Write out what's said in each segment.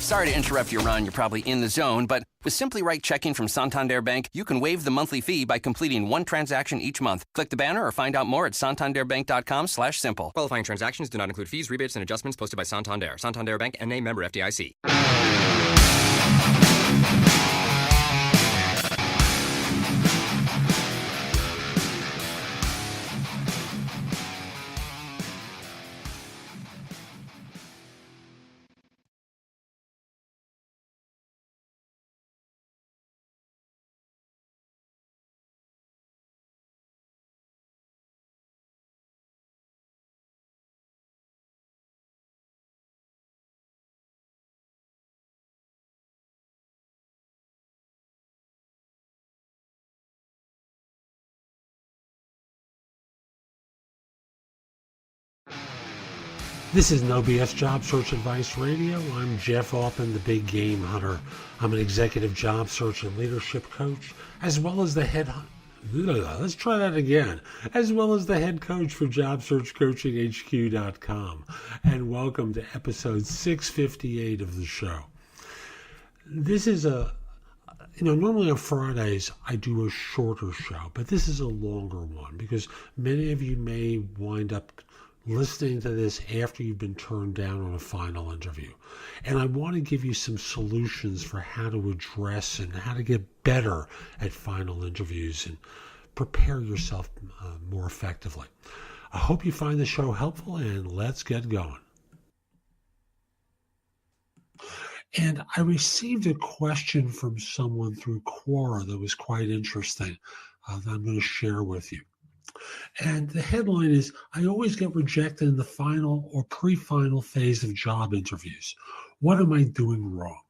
Sorry to interrupt your run. You're probably in the zone, but with Simply Right checking from Santander Bank, you can waive the monthly fee by completing one transaction each month. Click the banner or find out more at santanderbank.com/simple. Qualifying transactions do not include fees, rebates, and adjustments posted by Santander. Santander Bank, N.A. member FDIC. This is No BS Job Search Advice Radio. I'm Jeff Altman, the Big Game Hunter. I'm an executive job search and leadership coach, as well as the head Let's try that again. As well as the head coach for JobSearchCoachingHQ.com. And welcome to episode 658 of the show. This is normally on Fridays I do a shorter show, but this is a longer one because many of you may wind up listening to this after you've been turned down on a final interview. And I want to give you some solutions for how to address and how to get better at final interviews and prepare yourself more effectively. I hope you find the show helpful, and let's get going. And I received a question from someone through Quora that was quite interesting that I'm going to share with you. And the headline is, I always get rejected in the final or pre-final phase of job interviews. What am I doing wrong?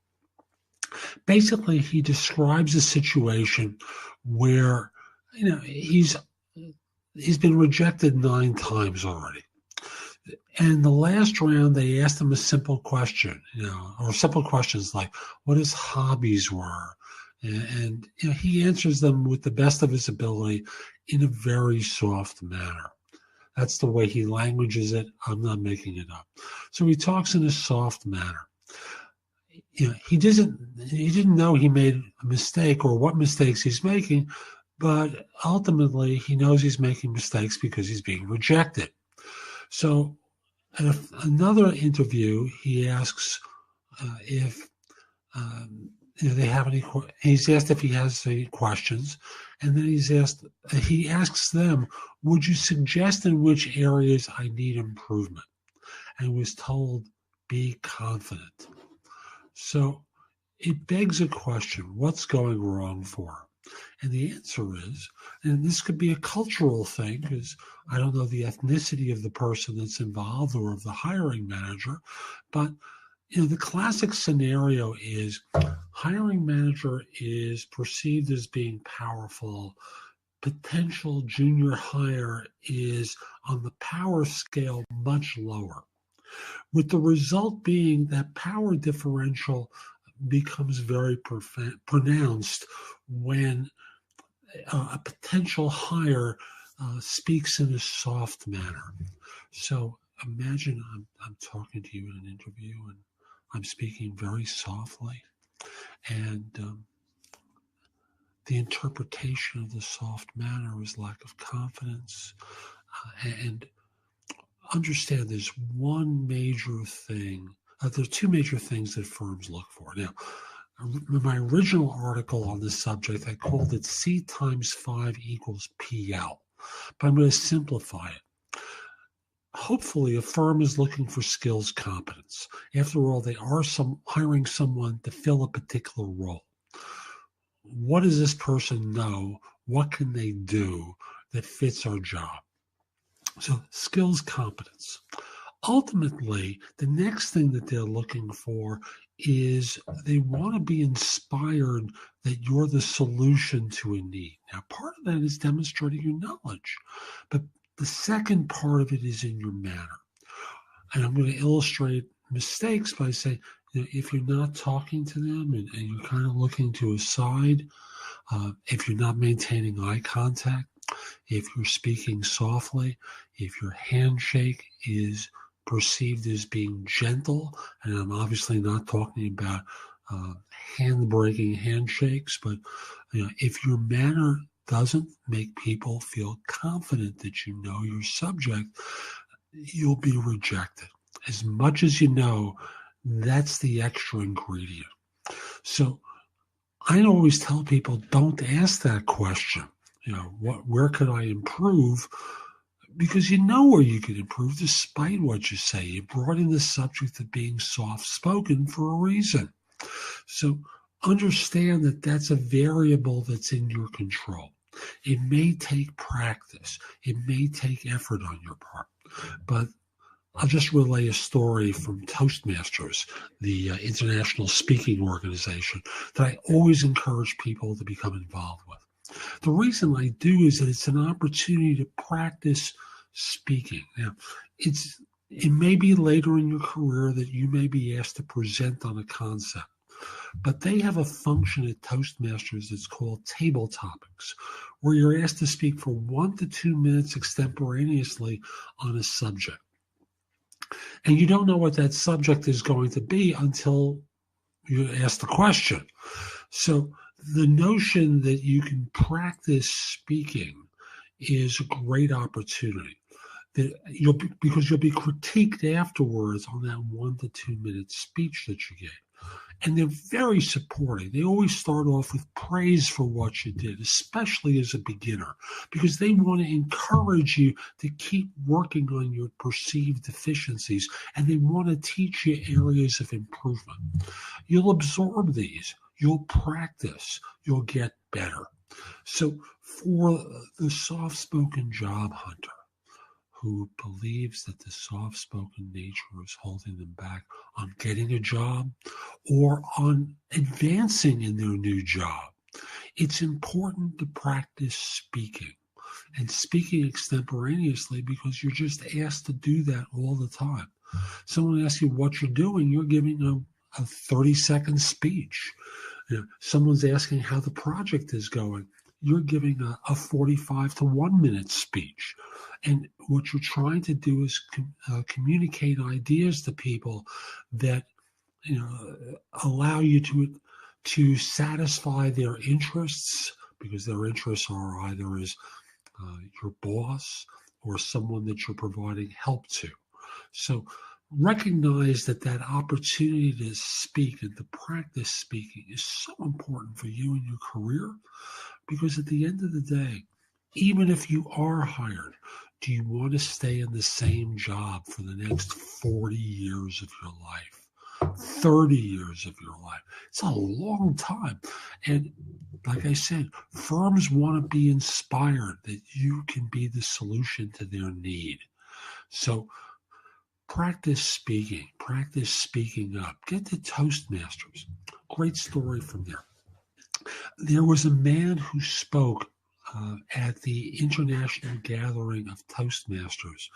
Basically, he describes a situation where, he's been rejected 9 times already. And the last round, they asked him a simple question, or simple questions like what his hobbies were. And he answers them with the best of his ability in a very soft manner. That's the way he languages it. I'm not making it up. So he talks in a soft manner. He didn't know he made a mistake or what mistakes he's making, but ultimately he knows he's making mistakes because he's being rejected. So at another interview, he asks if they have any. He's asked if he has any questions, and then he asks them, "Would you suggest in which areas I need improvement?" And was told, "Be confident." So it begs a question: what's going wrong for him? And the answer is, and this could be a cultural thing, because I don't know the ethnicity of the person that's involved or of the hiring manager, but the classic scenario is hiring manager is perceived as being powerful. Potential junior hire is on the power scale much lower, with the result being that power differential becomes very pronounced when a potential hire speaks in a soft manner. So imagine I'm talking to you in an interview and I'm speaking very softly, and the interpretation of the soft manner is lack of confidence. And understand there's one major thing. There are 2 major things that firms look for. Now, in my original article on this subject, I called it C times 5 equals PL, but I'm going to simplify it. Hopefully, a firm is looking for skills competence. After all, they are hiring someone to fill a particular role. What does this person know? What can they do that fits our job? So, skills competence. Ultimately, the next thing that they're looking for is they want to be inspired that you're the solution to a need. Now, part of that is demonstrating your knowledge, but the second part of it is in your manner. And I'm going to illustrate mistakes by saying, if you're not talking to them and you're kind of looking to a side, if you're not maintaining eye contact, if you're speaking softly, if your handshake is perceived as being gentle, and I'm obviously not talking about hand-breaking handshakes, but if your manner doesn't make people feel confident that you know your subject, you'll be rejected. As much as you know, that's the extra ingredient. So I always tell people, don't ask that question. Where could I improve? Because you know where you can improve despite what you say. You brought in the subject of being soft-spoken for a reason. So understand that that's a variable that's in your control. It may take practice. It may take effort on your part. But I'll just relay a story from Toastmasters, the international speaking organization, that I always encourage people to become involved with. The reason I do is that it's an opportunity to practice speaking. Now, it may be later in your career that you may be asked to present on a concept, but they have a function at Toastmasters that's called table topics, where you're asked to speak for 1 to 2 minutes extemporaneously on a subject. And you don't know what that subject is going to be until you ask the question. So the notion that you can practice speaking is a great opportunity. Because you'll be critiqued afterwards on that 1 to 2 minute speech that you gave. And they're very supporting. They always start off with praise for what you did, especially as a beginner, because they want to encourage you to keep working on your perceived deficiencies, and they want to teach you areas of improvement. You'll absorb these. You'll practice. You'll get better. So for the soft-spoken job hunter, who believes that the soft-spoken nature is holding them back on getting a job or on advancing in their new job, it's important to practice speaking and speaking extemporaneously, because you're just asked to do that all the time. Someone asks you what you're doing, you're giving a 30-second speech. Someone's asking how the project is going, you're giving a 45 to 1 minute speech. And what you're trying to do is communicate ideas to people that allow you to satisfy their interests, because their interests are either as your boss or someone that you're providing help to. So recognize that opportunity to speak and to practice speaking is so important for you in your career, because at the end of the day, even if you are hired, do you want to stay in the same job for the next 40 years of your life, 30 years of your life? It's a long time. And like I said, firms want to be inspired that you can be the solution to their need. So practice speaking up. Get to Toastmasters. Great story from there. There was a man who spoke at the international gathering of Toastmasters.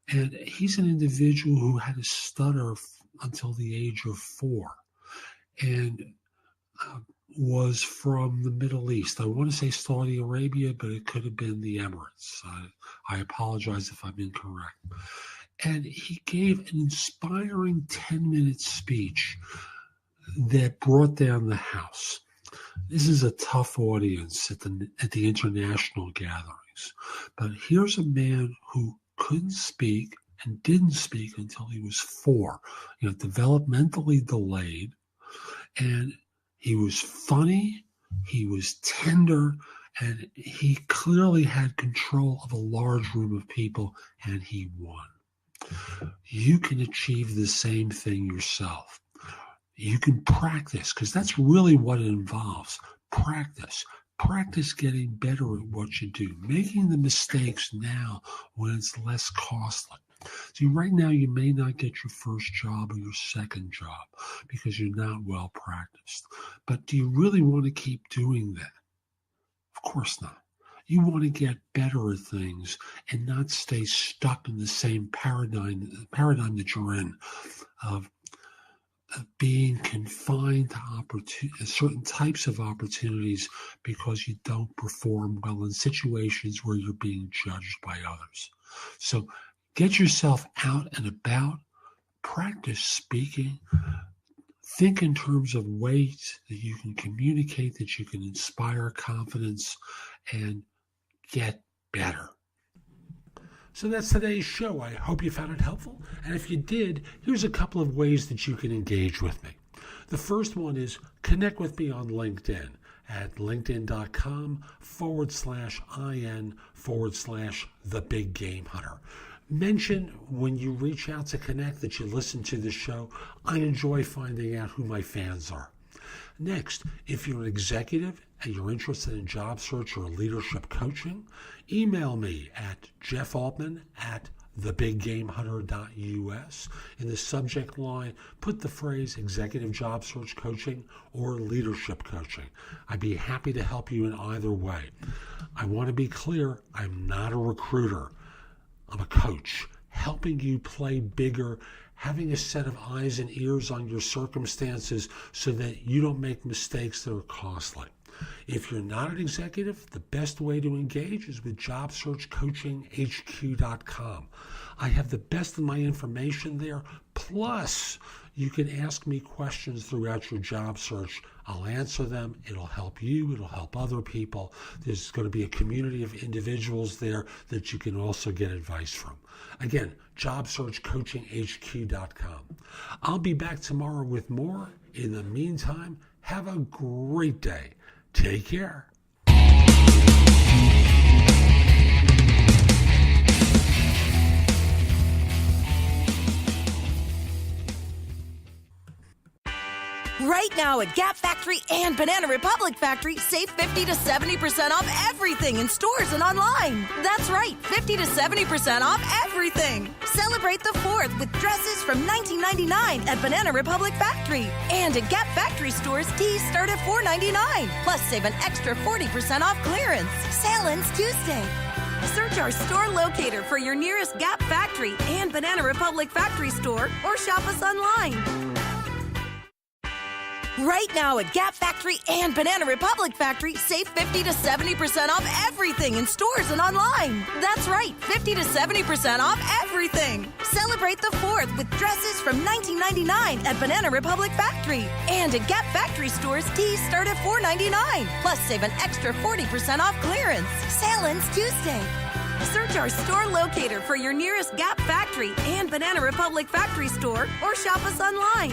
And he's an individual who had a stutter until the age of 4 and was from the Middle East. I want to say Saudi Arabia, but it could have been the Emirates. I apologize if I'm incorrect. And he gave an inspiring 10-minute speech that brought down the house. This is a tough audience at the international gatherings. But here's a man who couldn't speak and didn't speak until he was 4, developmentally delayed. And he was funny, he was tender, and he clearly had control of a large room of people, and he won. You can achieve the same thing yourself. You can practice, because that's really what it involves. Practice getting better at what you do, making the mistakes now when it's less costly. See, right now you may not get your first job or your second job because you're not well practiced. But do you really want to keep doing that? Of course not. You want to get better at things and not stay stuck in the same paradigm that you're in of being confined to certain types of opportunities because you don't perform well in situations where you're being judged by others. So Get yourself out and about. Practice speaking. Think in terms of ways that you can communicate, that you can inspire confidence and get better. So that's today's show. I hope you found it helpful. And if you did, here's a couple of ways that you can engage with me. The first one is connect with me on LinkedIn at linkedin.com/IN/The Big Game Hunter. Mention when you reach out to connect that you listen to the show. I enjoy finding out who my fans are. Next, if you're an executive and you're interested in job search or leadership coaching, email me at jeffaltman@thebiggamehunter.us. In the subject line, put the phrase executive job search coaching or leadership coaching. I'd be happy to help you in either way. I want to be clear, I'm not a recruiter. I'm a coach, helping you play bigger, having a set of eyes and ears on your circumstances so that you don't make mistakes that are costly. If you're not an executive, the best way to engage is with JobSearchCoachingHQ.com. I have the best of my information there, plus you can ask me questions throughout your job search. I'll answer them. It'll help you. It'll help other people. There's going to be a community of individuals there that you can also get advice from. Again, JobSearchCoachingHQ.com. I'll be back tomorrow with more. In the meantime, have a great day. Take care. Right now at Gap Factory and Banana Republic Factory, save 50 to 70% off everything in stores and online. That's right, 50 to 70% off everything. Celebrate the 4th with dresses from $19.99 at Banana Republic Factory. And at Gap Factory stores, tees start at $4.99. Plus, save an extra 40% off clearance. Sale ends Tuesday. Search our store locator for your nearest Gap Factory and Banana Republic Factory store or shop us online. Right now at Gap Factory and Banana Republic Factory, save 50 to 70% off everything in stores and online. That's right, 50 to 70% off everything. Celebrate the 4th with dresses from $19.99 at Banana Republic Factory. And at Gap Factory stores, tees start at $4.99. Plus, save an extra 40% off clearance. Sale ends Tuesday. Search our store locator for your nearest Gap Factory and Banana Republic Factory store or shop us online.